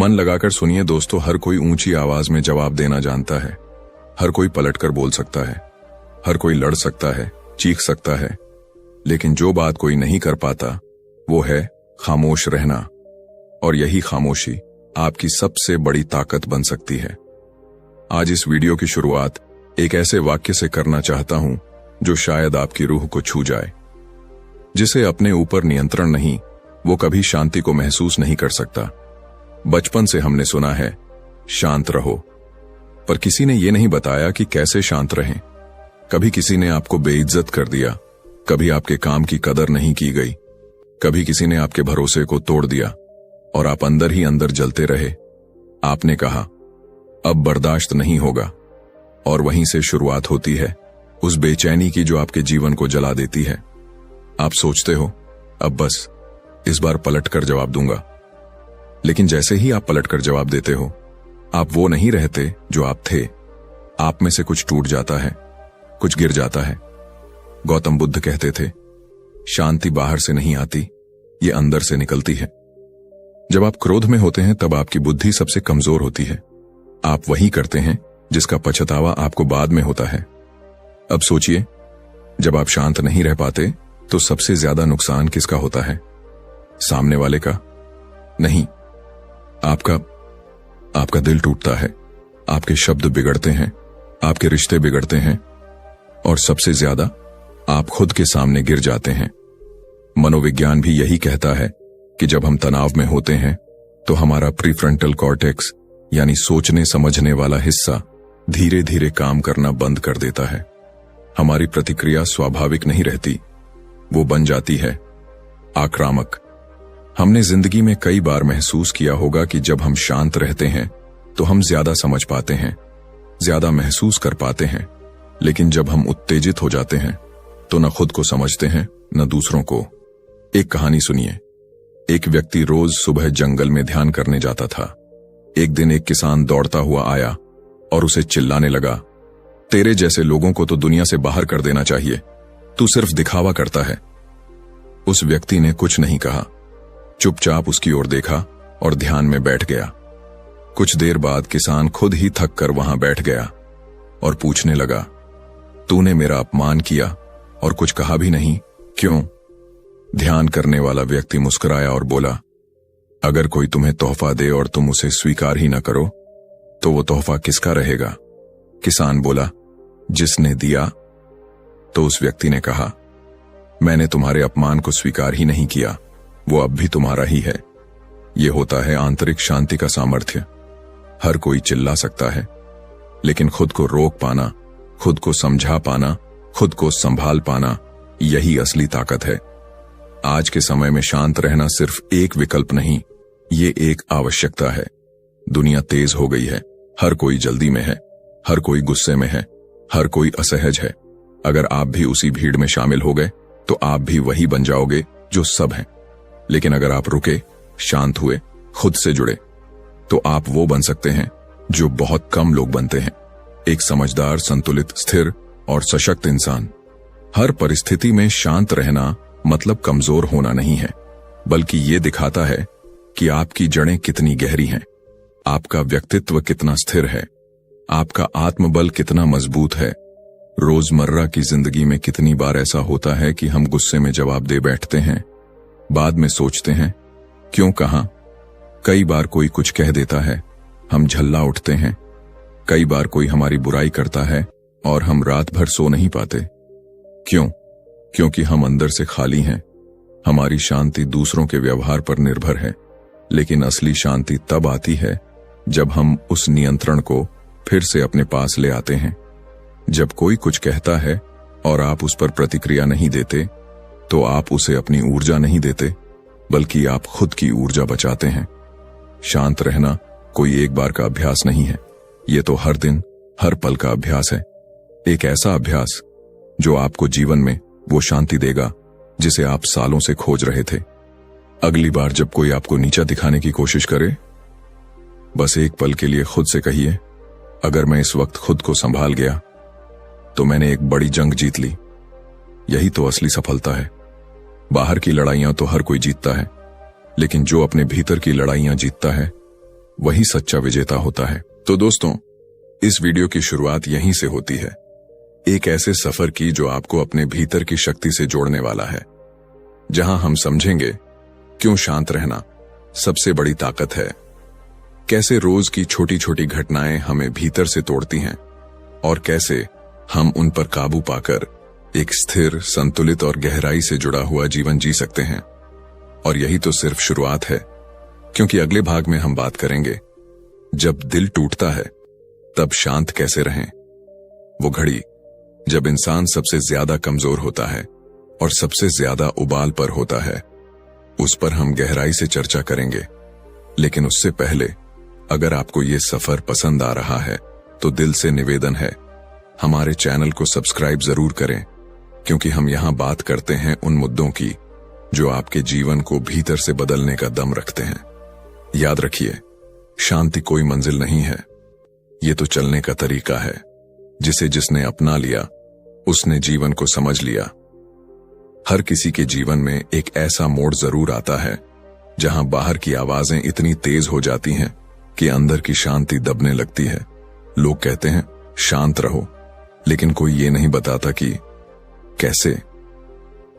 मन लगाकर सुनिए दोस्तों, हर कोई ऊंची आवाज में जवाब देना जानता है। हर कोई पलटकर बोल सकता है, हर कोई लड़ सकता है, चीख सकता है, लेकिन जो बात कोई नहीं कर पाता वो है खामोश रहना। और यही खामोशी आपकी सबसे बड़ी ताकत बन सकती है। आज इस वीडियो की शुरुआत एक ऐसे वाक्य से करना चाहता हूं जो शायद आपकी रूह को छू जाए। जिसे अपने ऊपर नियंत्रण नहीं, वो कभी शांति को महसूस नहीं कर सकता। बचपन से हमने सुना है शांत रहो, पर किसी ने ये नहीं बताया कि कैसे शांत रहें। कभी किसी ने आपको बेइज्जत कर दिया, कभी आपके काम की कदर नहीं की गई, कभी किसी ने आपके भरोसे को तोड़ दिया और आप अंदर ही अंदर जलते रहे। आपने कहा अब बर्दाश्त नहीं होगा, और वहीं से शुरुआत होती है उस बेचैनी की जो आपके जीवन को जला देती है। आप सोचते हो अब बस इस बार पलटकर जवाब दूंगा, लेकिन जैसे ही आप पलटकर जवाब देते हो, आप वो नहीं रहते जो आप थे। आप में से कुछ टूट जाता है, कुछ गिर जाता है। गौतम बुद्ध कहते थे, शांति बाहर से नहीं आती, ये अंदर से निकलती है। जब आप क्रोध में होते हैं तब आपकी बुद्धि सबसे कमजोर होती है। आप वही करते हैं जिसका पछतावा आपको बाद में होता है। अब सोचिए, जब आप शांत नहीं रह पाते तो सबसे ज्यादा नुकसान किसका होता है? सामने वाले का नहीं, आपका दिल टूटता है, आपके शब्द बिगड़ते हैं, आपके रिश्ते बिगड़ते हैं, और सबसे ज्यादा आप खुद के सामने गिर जाते हैं। मनोविज्ञान भी यही कहता है कि जब हम तनाव में होते हैं तो हमारा प्रीफ्रंटल कॉर्टेक्स यानी सोचने समझने वाला हिस्सा धीरे धीरे काम करना बंद कर देता है। हमारी प्रतिक्रिया स्वाभाविक नहीं रहती, वो बन जाती है आक्रामक। हमने जिंदगी में कई बार महसूस किया होगा कि जब हम शांत रहते हैं तो हम ज्यादा समझ पाते हैं, ज्यादा महसूस कर पाते हैं, लेकिन जब हम उत्तेजित हो जाते हैं तो न खुद को समझते हैं न दूसरों को। एक कहानी सुनिए। एक व्यक्ति रोज सुबह जंगल में ध्यान करने जाता था। एक दिन एक किसान दौड़ता हुआ आया और उसे चिल्लाने लगा, तेरे जैसे लोगों को तो दुनिया से बाहर कर देना चाहिए, तू सिर्फ दिखावा करता है। उस व्यक्ति ने कुछ नहीं कहा, चुपचाप उसकी ओर देखा और ध्यान में बैठ गया। कुछ देर बाद किसान खुद ही थक कर वहां बैठ गया और पूछने लगा, तूने मेरा अपमान किया और कुछ कहा भी नहीं, क्यों? ध्यान करने वाला व्यक्ति मुस्कुराया और बोला, अगर कोई तुम्हें तोहफा दे और तुम उसे स्वीकार ही न करो तो वो तोहफा किसका रहेगा? किसान बोला, जिसने दिया। तो उस व्यक्ति ने कहा, मैंने तुम्हारे अपमान को स्वीकार ही नहीं किया, वो अब भी तुम्हारा ही है। ये होता है आंतरिक शांति का सामर्थ्य। हर कोई चिल्ला सकता है, लेकिन खुद को रोक पाना, खुद को समझा पाना, खुद को संभाल पाना, यही असली ताकत है। आज के समय में शांत रहना सिर्फ एक विकल्प नहीं, ये एक आवश्यकता है। दुनिया तेज हो गई है, हर कोई जल्दी में है, हर कोई गुस्से में है, हर कोई असहज है। अगर आप भी उसी भीड़ में शामिल हो गए तो आप भी वही बन जाओगे जो सब हैं। लेकिन अगर आप रुके, शांत हुए, खुद से जुड़े, तो आप वो बन सकते हैं जो बहुत कम लोग बनते हैं। एक समझदार, संतुलित, स्थिर और सशक्त इंसान। हर परिस्थिति में शांत रहना मतलब कमजोर होना नहीं है, बल्कि ये दिखाता है कि आपकी जड़ें कितनी गहरी हैं, आपका व्यक्तित्व कितना स्थिर है, आपका आत्मबल कितना मजबूत है। रोजमर्रा की जिंदगी में कितनी बार ऐसा होता है कि हम गुस्से में जवाब दे बैठते हैं, बाद में सोचते हैं क्यों कहा। कई बार कोई कुछ कह देता है, हम झल्ला उठते हैं। कई बार कोई हमारी बुराई करता है और हम रात भर सो नहीं पाते। क्यों? क्योंकि हम अंदर से खाली हैं। हमारी शांति दूसरों के व्यवहार पर निर्भर है, लेकिन असली शांति तब आती है जब हम उस नियंत्रण को फिर से अपने पास ले आते हैं। जब कोई कुछ कहता है और आप उस पर प्रतिक्रिया नहीं देते, तो आप उसे अपनी ऊर्जा नहीं देते, बल्कि आप खुद की ऊर्जा बचाते हैं। शांत रहना कोई एक बार का अभ्यास नहीं है, ये तो हर दिन, हर पल का अभ्यास है। एक ऐसा अभ्यास जो आपको जीवन में वो शांति देगा जिसे आप सालों से खोज रहे थे। अगली बार जब कोई आपको नीचा दिखाने की कोशिश करे, बस एक पल के लिए खुद से कहिए, अगर मैं इस वक्त खुद को संभाल गया तो मैंने एक बड़ी जंग जीत ली। यही तो असली सफलता है। बाहर की लड़ाइयां तो हर कोई जीतता है, लेकिन जो अपने भीतर की लड़ाइयां जीतता है वही सच्चा विजेता होता है। तो दोस्तों, इस वीडियो की शुरुआत यहीं से होती है, एक ऐसे सफर की जो आपको अपने भीतर की शक्ति से जोड़ने वाला है, जहां हम समझेंगे क्यों शांत रहना सबसे बड़ी ताकत है, कैसे रोज की छोटी छोटी घटनाएं हमें भीतर से तोड़ती हैं और कैसे हम उन पर काबू पाकर एक स्थिर, संतुलित और गहराई से जुड़ा हुआ जीवन जी सकते हैं। और यही तो सिर्फ शुरुआत है, क्योंकि अगले भाग में हम बात करेंगे जब दिल टूटता है तब शांत कैसे रहें। वो घड़ी जब इंसान सबसे ज्यादा कमजोर होता है और सबसे ज्यादा उबाल पर होता है, उस पर हम गहराई से चर्चा करेंगे। लेकिन उससे पहले, अगर आपको ये सफर पसंद आ रहा है तो दिल से निवेदन है, हमारे चैनल को सब्सक्राइब जरूर करें, क्योंकि हम यहां बात करते हैं उन मुद्दों की जो आपके जीवन को भीतर से बदलने का दम रखते हैं। याद रखिए, शांति कोई मंजिल नहीं है, ये तो चलने का तरीका है, जिसे जिसने अपना लिया उसने जीवन को समझ लिया। हर किसी के जीवन में एक ऐसा मोड़ जरूर आता है जहां बाहर की आवाजें इतनी तेज हो जाती हैं कि अंदर की शांति दबने लगती है। लोग कहते हैं शांत रहो, लेकिन कोई ये नहीं बताता कि कैसे।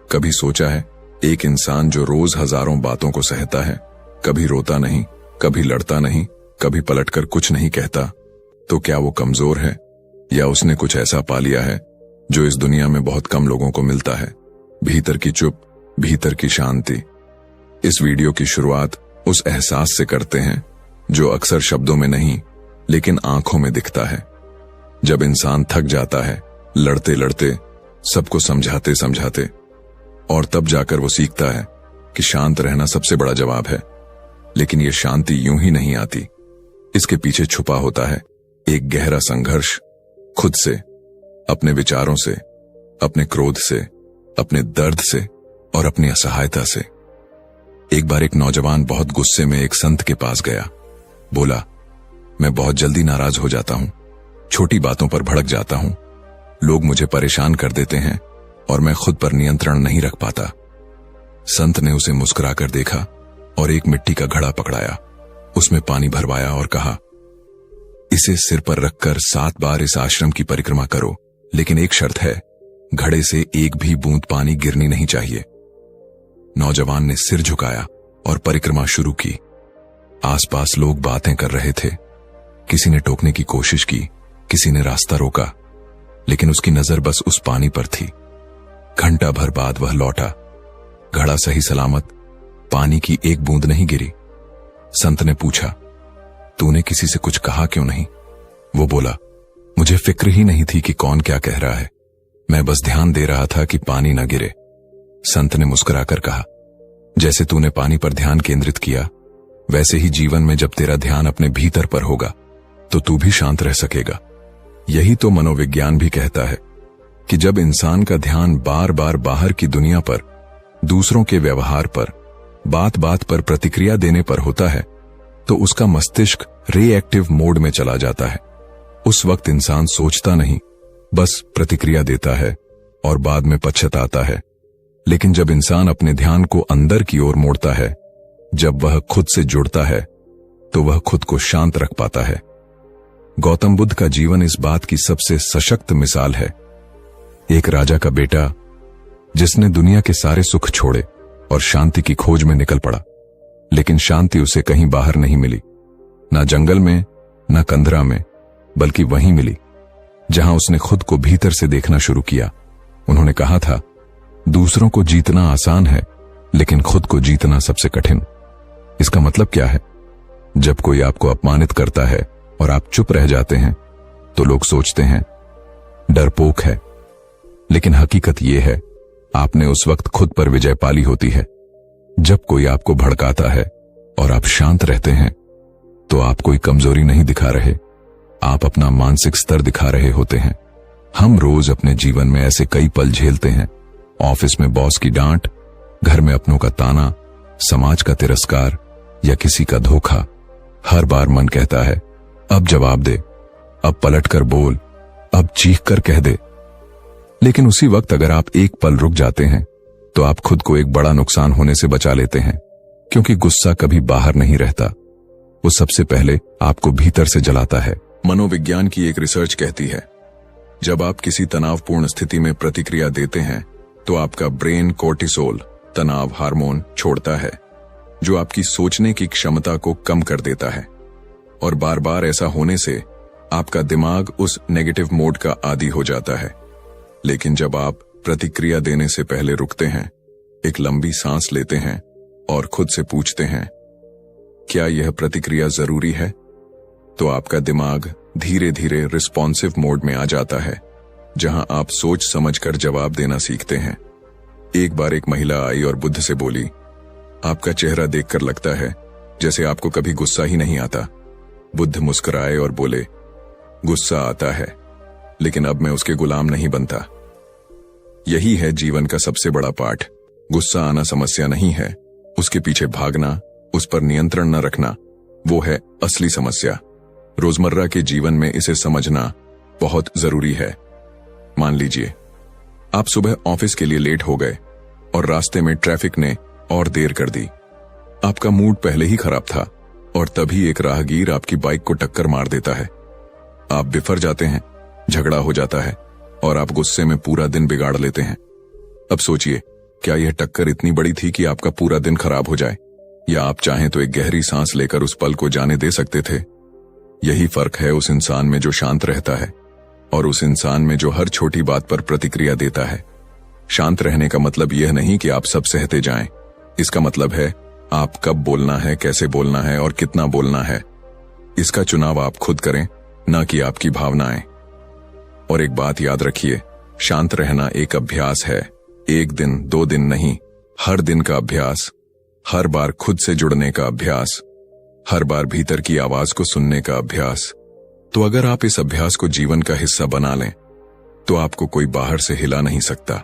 कभी सोचा है, एक इंसान जो रोज हजारों बातों को सहता है, कभी रोता नहीं, कभी लड़ता नहीं, कभी पलटकर कुछ नहीं कहता, तो क्या वो कमजोर है या उसने कुछ ऐसा पा लिया है जो इस दुनिया में बहुत कम लोगों को मिलता है? भीतर की चुप, भीतर की शांति। इस वीडियो की शुरुआत उस एहसास से करते हैं जो अक्सर शब्दों में नहीं लेकिन आंखों में दिखता है। जब इंसान थक जाता है लड़ते लड़ते, सबको समझाते समझाते, और तब जाकर वो सीखता है कि शांत रहना सबसे बड़ा जवाब है। लेकिन ये शांति यूं ही नहीं आती, इसके पीछे छुपा होता है एक गहरा संघर्ष, खुद से, अपने विचारों से, अपने क्रोध से, अपने दर्द से और अपनी असहायता से। एक बार एक नौजवान बहुत गुस्से में एक संत के पास गया। बोला, मैं बहुत जल्दी नाराज हो जाता हूं, छोटी बातों पर भड़क जाता हूं, लोग मुझे परेशान कर देते हैं और मैं खुद पर नियंत्रण नहीं रख पाता। संत ने उसे मुस्कुराकर देखा और एक मिट्टी का घड़ा पकड़ाया, उसमें पानी भरवाया और कहा, इसे सिर पर रखकर 7 बार इस आश्रम की परिक्रमा करो, लेकिन एक शर्त है, घड़े से एक भी बूंद पानी गिरनी नहीं चाहिए। नौजवान ने सिर झुकाया और परिक्रमा शुरू की। आसपास लोग बातें कर रहे थे, किसी ने टोकने की कोशिश की, किसी ने रास्ता रोका, लेकिन उसकी नजर बस उस पानी पर थी। घंटा भर बाद वह लौटा, घड़ा सही सलामत, पानी की एक बूंद नहीं गिरी। संत ने पूछा, तूने किसी से कुछ कहा क्यों नहीं? वो बोला, मुझे फिक्र ही नहीं थी कि कौन क्या कह रहा है, मैं बस ध्यान दे रहा था कि पानी न गिरे। संत ने मुस्कुराकर कहा, जैसे तूने पानी पर ध्यान केंद्रित किया, वैसे ही जीवन में जब तेरा ध्यान अपने भीतर पर होगा तो तू भी शांत रह सकेगा। यही तो मनोविज्ञान भी कहता है कि जब इंसान का ध्यान बार बार बाहर की दुनिया पर, दूसरों के व्यवहार पर, बात बात पर प्रतिक्रिया देने पर होता है, तो उसका मस्तिष्क रिएक्टिव मोड में चला जाता है। उस वक्त इंसान सोचता नहीं, बस प्रतिक्रिया देता है और बाद में पछताता है। लेकिन जब इंसान अपने ध्यान को अंदर की ओर मोड़ता है, जब वह खुद से जुड़ता है, तो वह खुद को शांत रख पाता है। गौतम बुद्ध का जीवन इस बात की सबसे सशक्त मिसाल है। एक राजा का बेटा जिसने दुनिया के सारे सुख छोड़े और शांति की खोज में निकल पड़ा, लेकिन शांति उसे कहीं बाहर नहीं मिली, ना जंगल में, ना कंदरा में, बल्कि वहीं मिली जहां उसने खुद को भीतर से देखना शुरू किया। उन्होंने कहा था, दूसरों को जीतना आसान है, लेकिन खुद को जीतना सबसे कठिन। इसका मतलब क्या है? जब कोई आपको अपमानित करता है और आप चुप रह जाते हैं, तो लोग सोचते हैं डरपोक है, लेकिन हकीकत यह है, आपने उस वक्त खुद पर विजय पाली होती है। जब कोई आपको भड़काता है और आप शांत रहते हैं, तो आप कोई कमजोरी नहीं दिखा रहे, आप अपना मानसिक स्तर दिखा रहे होते हैं। हम रोज अपने जीवन में ऐसे कई पल झेलते हैं, ऑफिस में बॉस की डांट, घर में अपनों का ताना, समाज का तिरस्कार या किसी का धोखा। हर बार मन कहता है, अब जवाब दे, अब पलटकर बोल, अब चीख कर कह दे। लेकिन उसी वक्त अगर आप एक पल रुक जाते हैं, तो आप खुद को एक बड़ा नुकसान होने से बचा लेते हैं, क्योंकि गुस्सा कभी बाहर नहीं रहता, वो सबसे पहले आपको भीतर से जलाता है। मनोविज्ञान की एक रिसर्च कहती है, जब आप किसी तनावपूर्ण स्थिति में प्रतिक्रिया देते हैं तो आपका ब्रेन कोर्टिसोल तनाव हार्मोन छोड़ता है, जो आपकी सोचने की क्षमता को कम कर देता है। और बार बार ऐसा होने से आपका दिमाग उस नेगेटिव मोड का आदी हो जाता है। लेकिन जब आप प्रतिक्रिया देने से पहले रुकते हैं, एक लंबी सांस लेते हैं और खुद से पूछते हैं, क्या यह प्रतिक्रिया जरूरी है, तो आपका दिमाग धीरे धीरे रिस्पॉन्सिव मोड में आ जाता है, जहां आप सोच समझकर जवाब देना सीखते हैं। एक बार एक महिला आई और बुद्ध से बोली, आपका चेहरा देखकर लगता है जैसे आपको कभी गुस्सा ही नहीं आता। बुद्ध मुस्कुराए और बोले, गुस्सा आता है, लेकिन अब मैं उसके गुलाम नहीं बनता। यही है जीवन का सबसे बड़ा पाठ। गुस्सा आना समस्या नहीं है, उसके पीछे भागना, उस पर नियंत्रण न रखना, वो है असली समस्या। रोजमर्रा के जीवन में इसे समझना बहुत जरूरी है। मान लीजिए आप सुबह ऑफिस के लिए लेट हो गए और रास्ते में ट्रैफिक ने और देर कर दी। आपका मूड पहले ही खराब था और तभी एक राहगीर आपकी बाइक को टक्कर मार देता है। आप बिफर जाते हैं, झगड़ा हो जाता है और आप गुस्से में पूरा दिन बिगाड़ लेते हैं। अब सोचिए, क्या यह टक्कर इतनी बड़ी थी कि आपका पूरा दिन खराब हो जाए, या आप चाहें तो एक गहरी सांस लेकर उस पल को जाने दे सकते थे। यही फर्क है उस इंसान में जो शांत रहता है और उस इंसान में जो हर छोटी बात पर प्रतिक्रिया देता है। शांत रहने का मतलब यह नहीं कि आप सब सहते जाएं। इसका मतलब है आप कब बोलना है, कैसे बोलना है और कितना बोलना है। इसका चुनाव आप खुद करें, न कि आपकी भावनाएं। और एक बात याद रखिए, शांत रहना एक अभ्यास है, एक दिन 2 दिन नहीं, हर दिन का अभ्यास, हर बार खुद से जुड़ने का अभ्यास, हर बार भीतर की आवाज को सुनने का अभ्यास। तो अगर आप इस अभ्यास को जीवन का हिस्सा बना लें, तो आपको कोई बाहर से हिला नहीं सकता,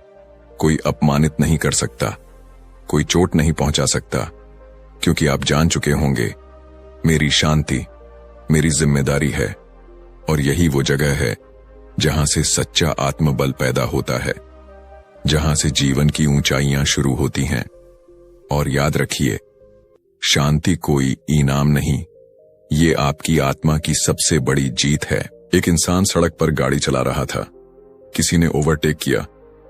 कोई अपमानित नहीं कर सकता, कोई चोट नहीं पहुंचा सकता, क्योंकि आप जान चुके होंगे, मेरी शांति मेरी जिम्मेदारी है। और यही वो जगह है जहां से सच्चा आत्मबल पैदा होता है, जहां से जीवन की ऊंचाइयां शुरू होती हैं। और याद रखिए, शांति कोई इनाम नहीं, ये आपकी आत्मा की सबसे बड़ी जीत है। एक इंसान सड़क पर गाड़ी चला रहा था। किसी ने ओवरटेक किया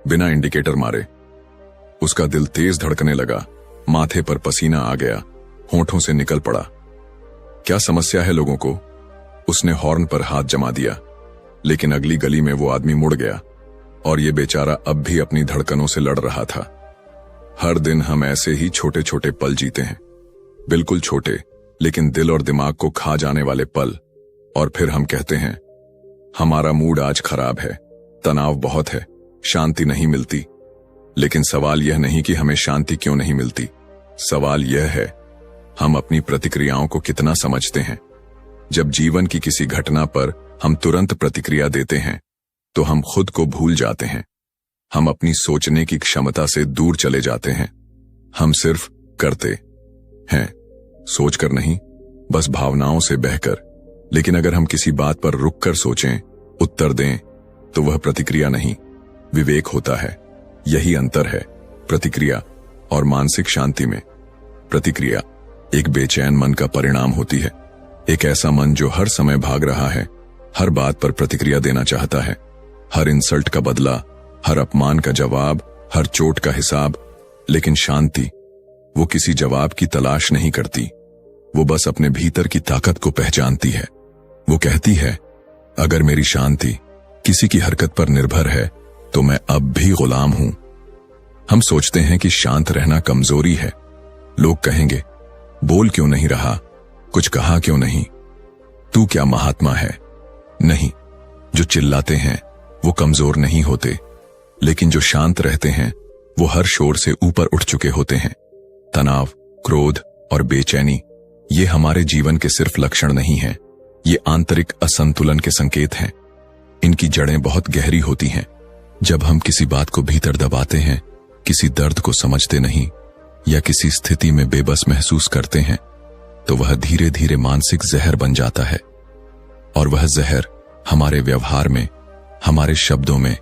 बिना इंडिकेटर मारे। उसका दिल तेज धड़कने लगा, माथे पर पसीना आ गया, होंठों से निकल पड़ा। क्या समस्या है लोगों को? उसने हॉर्न पर हाथ जमा दिया, लेकिन अगली गली में वो आदमी मुड़ गया और ये बेचारा अब भी अपनी धड़कनों से लड़ रहा था। हर दिन हम ऐसे ही छोटे छोटे पल जीते हैं, बिल्कुल छोटे, लेकिन दिल और दिमाग को खा जाने वाले पल। और फिर हम कहते हैं, हमारा मूड आज खराब है, तनाव बहुत है, शांति नहीं मिलती। लेकिन सवाल यह नहीं कि हमें शांति क्यों नहीं मिलती, सवाल यह है, हम अपनी प्रतिक्रियाओं को कितना समझते हैं। जब जीवन की किसी घटना पर हम तुरंत प्रतिक्रिया देते हैं, तो हम खुद को भूल जाते हैं। हम अपनी सोचने की क्षमता से दूर चले जाते हैं। हम सिर्फ करते हैं, सोचकर नहीं, बस भावनाओं से बहकर। लेकिन अगर हम किसी बात पर रुककर सोचें, उत्तर दें, तो वह प्रतिक्रिया नहीं, विवेक होता है। यही अंतर है प्रतिक्रिया और मानसिक शांति में। प्रतिक्रिया एक बेचैन मन का परिणाम होती है, एक ऐसा मन जो हर समय भाग रहा है, हर बात पर प्रतिक्रिया देना चाहता है, हर इंसल्ट का बदला, हर अपमान का जवाब, हर चोट का हिसाब। लेकिन शांति, वो किसी जवाब की तलाश नहीं करती, वो बस अपने भीतर की ताकत को पहचानती है। वो कहती है, अगर मेरी शांति किसी की हरकत पर निर्भर है, तो मैं अब भी गुलाम हूं। हम सोचते हैं कि शांत रहना कमजोरी है। लोग कहेंगे, बोल क्यों नहीं रहा, कुछ कहा क्यों नहीं, तू क्या महात्मा है। नहीं, जो चिल्लाते हैं वो कमजोर नहीं होते, लेकिन जो शांत रहते हैं वो हर शोर से ऊपर उठ चुके होते हैं। तनाव, क्रोध और बेचैनी, ये हमारे जीवन के सिर्फ लक्षण नहीं हैं, ये आंतरिक असंतुलन के संकेत हैं। इनकी जड़ें बहुत गहरी होती हैं। जब हम किसी बात को भीतर दबाते हैं, किसी दर्द को समझते नहीं, या किसी स्थिति में बेबस महसूस करते हैं, तो वह धीरे धीरे मानसिक जहर बन जाता है। और वह जहर हमारे व्यवहार में, हमारे शब्दों में,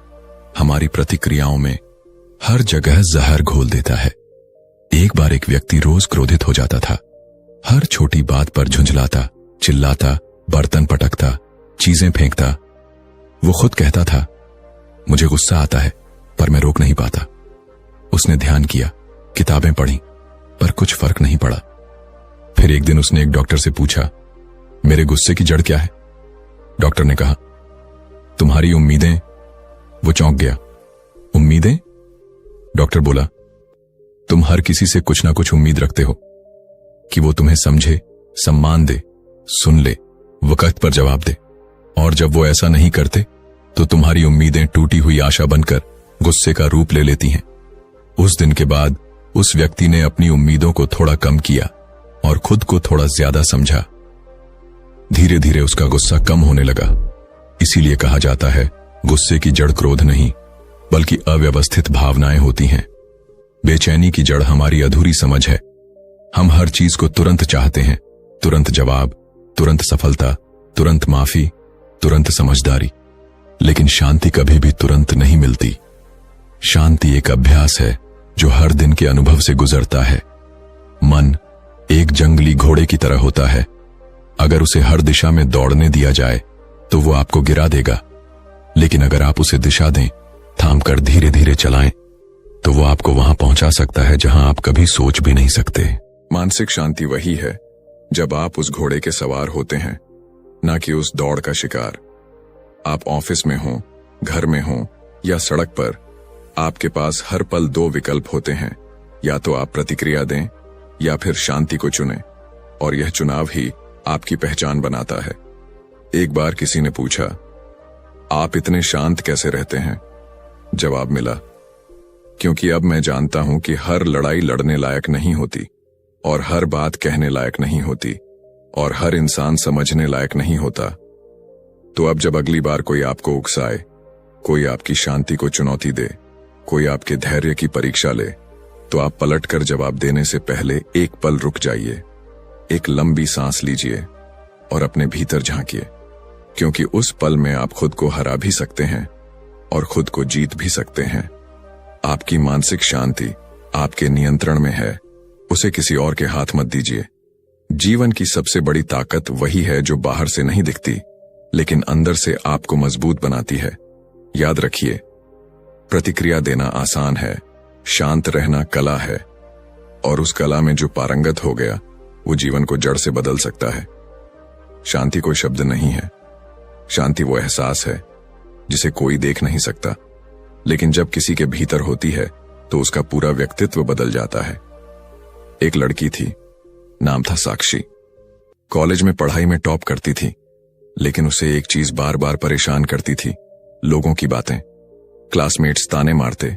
हमारी प्रतिक्रियाओं में, हर जगह जहर घोल देता है। एक बार एक व्यक्ति रोज क्रोधित हो जाता था। हर छोटी बात पर झुंझलाता, चिल्लाता, बर्तन पटकता, चीजें फेंकता। वो खुद कहता था, मुझे गुस्सा आता है पर मैं रोक नहीं पाता। उसने ध्यान किया, किताबें पढ़ी, पर कुछ फर्क नहीं पड़ा। फिर एक दिन उसने एक डॉक्टर से पूछा, मेरे गुस्से की जड़ क्या है? डॉक्टर ने कहा, तुम्हारी उम्मीदें। वो चौंक गया। उम्मीदें? डॉक्टर बोला, तुम हर किसी से कुछ ना कुछ उम्मीद रखते हो कि वो तुम्हें समझे, सम्मान दे, सुन ले, वक्त पर जवाब दे। और जब वो ऐसा नहीं करते तो तुम्हारी उम्मीदें टूटी हुई आशा बनकर गुस्से का रूप ले लेती हैं। उस दिन के बाद उस व्यक्ति ने अपनी उम्मीदों को थोड़ा कम किया और खुद को थोड़ा ज्यादा समझा। धीरे धीरे उसका गुस्सा कम होने लगा। इसीलिए कहा जाता है, गुस्से की जड़ क्रोध नहीं बल्कि अव्यवस्थित भावनाएं होती हैं। बेचैनी की जड़ हमारी अधूरी समझ है। हम हर चीज को तुरंत चाहते हैं, तुरंत जवाब, तुरंत सफलता, तुरंत माफी, तुरंत समझदारी। लेकिन शांति कभी भी तुरंत नहीं मिलती। शांति एक अभ्यास है जो हर दिन के अनुभव से गुजरता है। मन एक जंगली घोड़े की तरह होता है। अगर उसे हर दिशा में दौड़ने दिया जाए तो वो आपको गिरा देगा, लेकिन अगर आप उसे दिशा दें, थामकर धीरे धीरे चलाएं, तो वो आपको वहां पहुंचा सकता है जहां आप कभी सोच भी नहीं सकते। मानसिक शांति वही है जब आप उस घोड़े के सवार होते हैं, ना कि उस दौड़ का शिकार। आप ऑफिस में हो, घर में हो या सड़क पर, आपके पास हर पल दो विकल्प होते हैं। या तो आप प्रतिक्रिया दें या फिर शांति को चुनें, और यह चुनाव ही आपकी पहचान बनाता है। एक बार किसी ने पूछा, आप इतने शांत कैसे रहते हैं? जवाब मिला, क्योंकि अब मैं जानता हूं कि हर लड़ाई लड़ने लायक नहीं होती, और हर बात कहने लायक नहीं होती, और हर इंसान समझने लायक नहीं होता। तो अब जब अगली बार कोई आपको उकसाए, कोई आपकी शांति को चुनौती दे, कोई आपके धैर्य की परीक्षा ले, तो आप पलटकर जवाब देने से पहले एक पल रुक जाइए, एक लंबी सांस लीजिए और अपने भीतर झांकिए, क्योंकि उस पल में आप खुद को हरा भी सकते हैं और खुद को जीत भी सकते हैं। आपकी मानसिक शांति आपके नियंत्रण में है, उसे किसी और के हाथ मत दीजिए। जीवन की सबसे बड़ी ताकत वही है जो बाहर से नहीं दिखती, लेकिन अंदर से आपको मजबूत बनाती है। याद रखिए, प्रतिक्रिया देना आसान है, शांत रहना कला है, और उस कला में जो पारंगत हो गया वो जीवन को जड़ से बदल सकता है। शांति कोई शब्द नहीं है, शांति वो एहसास है जिसे कोई देख नहीं सकता, लेकिन जब किसी के भीतर होती है तो उसका पूरा व्यक्तित्व बदल जाता है। एक लड़की थी, नाम था साक्षी। कॉलेज में पढ़ाई में टॉप करती थी, लेकिन उसे एक चीज बार बार परेशान करती थी, लोगों की बातें। क्लासमेट्स ताने मारते,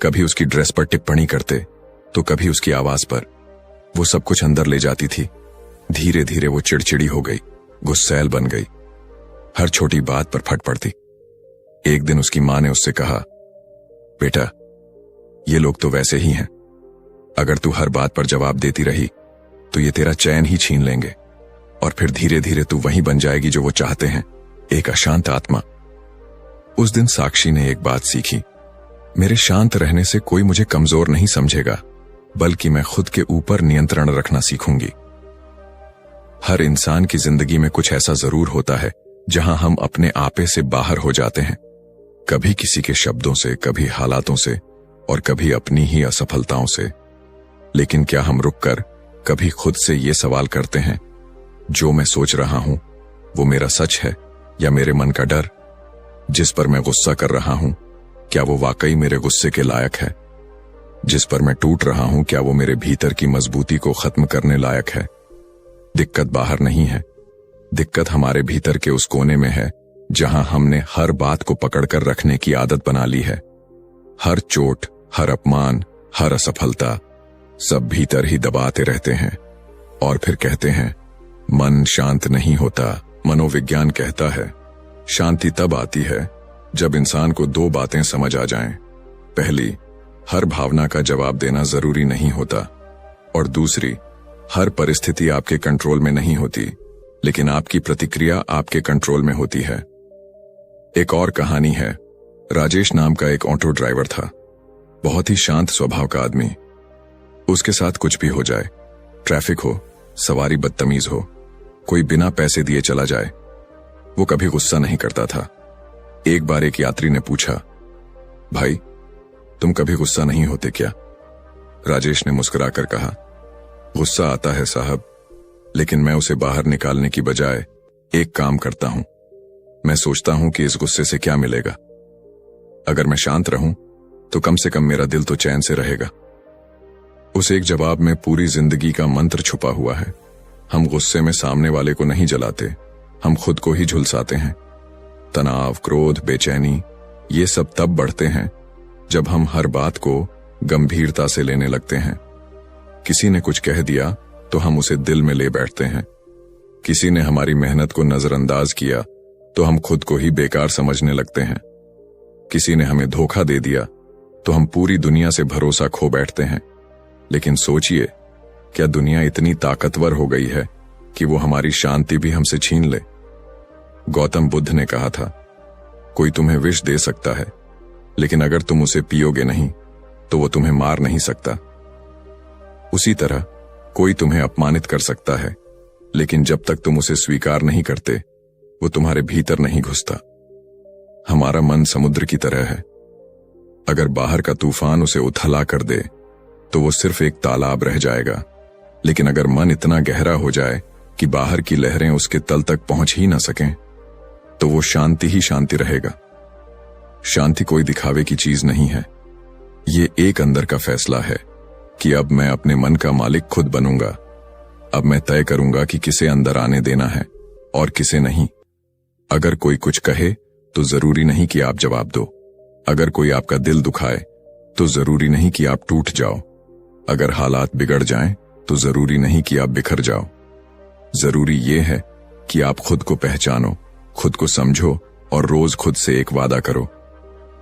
कभी उसकी ड्रेस पर टिप्पणी करते तो कभी उसकी आवाज पर। वो सब कुछ अंदर ले जाती थी। धीरे धीरे वो चिड़चिड़ी हो गई, गुस्सैल बन गई, हर छोटी बात पर फट पड़ती। एक दिन उसकी मां ने उससे कहा, बेटा, ये लोग तो वैसे ही हैं, अगर तू हर बात पर जवाब देती रही तो ये तेरा चैन ही छीन लेंगे, और फिर धीरे धीरे तू वही बन जाएगी जो वो चाहते हैं, एक अशांत आत्मा। उस दिन साक्षी ने एक बात सीखी, मेरे शांत रहने से कोई मुझे कमजोर नहीं समझेगा, बल्कि मैं खुद के ऊपर नियंत्रण रखना सीखूंगी। हर इंसान की जिंदगी में कुछ ऐसा जरूर होता है जहां हम अपने आपे से बाहर हो जाते हैं, कभी किसी के शब्दों से, कभी हालातों से, और कभी अपनी ही असफलताओं से। लेकिन क्या हम रुककर कभी खुद से ये सवाल करते हैं, जो मैं सोच रहा हूं वो मेरा सच है या मेरे मन का डर? जिस पर मैं गुस्सा कर रहा हूं, क्या वो वाकई मेरे गुस्से के लायक है? जिस पर मैं टूट रहा हूं, क्या वो मेरे भीतर की मजबूती को खत्म करने लायक है? दिक्कत बाहर नहीं है, दिक्कत हमारे भीतर के उस कोने में है जहां हमने हर बात को पकड़कर रखने की आदत बना ली है। हर चोट, हर अपमान, हर असफलता, सब भीतर ही दबाते रहते हैं, और फिर कहते हैं मन शांत नहीं होता। मनोविज्ञान कहता है, शांति तब आती है जब इंसान को दो बातें समझ आ जाएं। पहली, हर भावना का जवाब देना जरूरी नहीं होता, और दूसरी, हर परिस्थिति आपके कंट्रोल में नहीं होती, लेकिन आपकी प्रतिक्रिया आपके कंट्रोल में होती है। एक और कहानी है। राजेश नाम का एक ऑटो ड्राइवर था, बहुत ही शांत स्वभाव का आदमी। उसके साथ कुछ भी हो जाए, ट्रैफिक हो, सवारी बदतमीज हो, कोई बिना पैसे दिए चला जाए, वो कभी गुस्सा नहीं करता था। एक बार एक यात्री ने पूछा, भाई तुम कभी गुस्सा नहीं होते क्या? राजेश ने मुस्कुराकर कहा, गुस्सा आता है साहब, लेकिन मैं उसे बाहर निकालने की बजाय एक काम करता हूं। मैं सोचता हूं कि इस गुस्से से क्या मिलेगा। अगर मैं शांत रहूं तो कम से कम मेरा दिल तो चैन से रहेगा। उस एक जवाब में पूरी जिंदगी का मंत्र छुपा हुआ है। हम गुस्से में सामने वाले को नहीं जलाते, हम खुद को ही झुलसाते हैं। तनाव, क्रोध, बेचैनी ये सब तब बढ़ते हैं जब हम हर बात को गंभीरता से लेने लगते हैं। किसी ने कुछ कह दिया तो हम उसे दिल में ले बैठते हैं। किसी ने हमारी मेहनत को नजरअंदाज किया तो हम खुद को ही बेकार समझने लगते हैं। किसी ने हमें धोखा दे दिया तो हम पूरी दुनिया से भरोसा खो बैठते हैं। लेकिन सोचिए, क्या दुनिया इतनी ताकतवर हो गई है कि वो हमारी शांति भी हमसे छीन ले? गौतम बुद्ध ने कहा था, कोई तुम्हें विष दे सकता है, लेकिन अगर तुम उसे पियोगे नहीं तो वो तुम्हें मार नहीं सकता। उसी तरह कोई तुम्हें अपमानित कर सकता है, लेकिन जब तक तुम उसे स्वीकार नहीं करते वो तुम्हारे भीतर नहीं घुसता। हमारा मन समुद्र की तरह है। अगर बाहर का तूफान उसे उथला कर दे तो वो सिर्फ एक तालाब रह जाएगा, लेकिन अगर मन इतना गहरा हो जाए कि बाहर की लहरें उसके तल तक पहुंच ही ना सकें तो वो शांति ही शांति रहेगा। शांति कोई दिखावे की चीज नहीं है, ये एक अंदर का फैसला है कि अब मैं अपने मन का मालिक खुद बनूंगा। अब मैं तय करूंगा कि किसे अंदर आने देना है और किसे नहीं। अगर कोई कुछ कहे तो जरूरी नहीं कि आप जवाब दो। अगर कोई आपका दिल दुखाए तो जरूरी नहीं कि आप टूट जाओ। अगर हालात बिगड़ जाएं तो जरूरी नहीं कि आप बिखर जाओ। जरूरी ये है कि आप खुद को पहचानो, खुद को समझो और रोज खुद से एक वादा करो,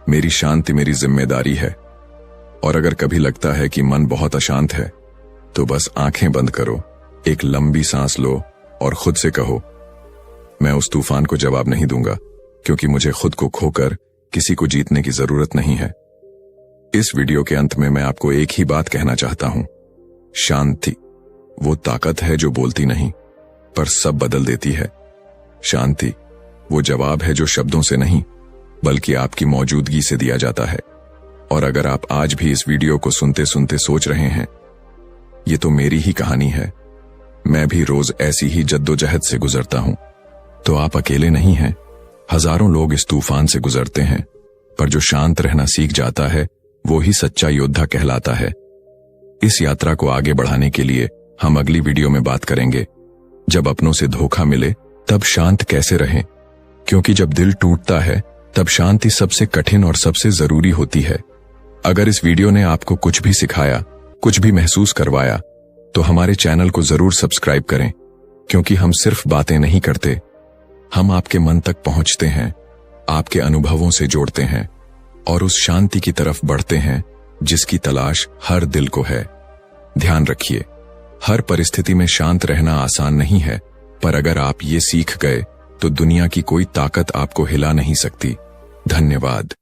मेरी शांति मेरी जिम्मेदारी है। और अगर कभी लगता है कि मन बहुत अशांत है तो बस आंखें बंद करो, एक लंबी सांस लो और खुद से कहो, मैं उस तूफान को जवाब नहीं दूंगा, क्योंकि मुझे खुद को खोकर किसी को जीतने की जरूरत नहीं है। इस वीडियो के अंत में मैं आपको एक ही बात कहना चाहता हूं, शांति वो ताकत है जो बोलती नहीं पर सब बदल देती है। शांति वो जवाब है जो शब्दों से नहीं बल्कि आपकी मौजूदगी से दिया जाता है। और अगर आप आज भी इस वीडियो को सुनते सुनते सोच रहे हैं, ये तो मेरी ही कहानी है, मैं भी रोज ऐसी ही जद्दोजहद से गुजरता हूं, तो आप अकेले नहीं हैं। हजारों लोग इस तूफान से गुजरते हैं, पर जो शांत रहना सीख जाता है वो ही सच्चा योद्धा कहलाता है। इस यात्रा को आगे बढ़ाने के लिए हम अगली वीडियो में बात करेंगे, जब अपनों से धोखा मिले तब शांत कैसे रहें, क्योंकि जब दिल टूटता है तब शांति सबसे कठिन और सबसे जरूरी होती है। अगर इस वीडियो ने आपको कुछ भी सिखाया, कुछ भी महसूस करवाया, तो हमारे चैनल को जरूर सब्सक्राइब करें, क्योंकि हम सिर्फ बातें नहीं करते, हम आपके मन तक पहुंचते हैं, आपके अनुभवों से जोड़ते हैं और उस शांति की तरफ बढ़ते हैं जिसकी तलाश हर दिल को है। ध्यान रखिए, हर परिस्थिति में शांत रहना आसान नहीं है, पर अगर आप ये सीख गए तो दुनिया की कोई ताकत आपको हिला नहीं सकती। धन्यवाद।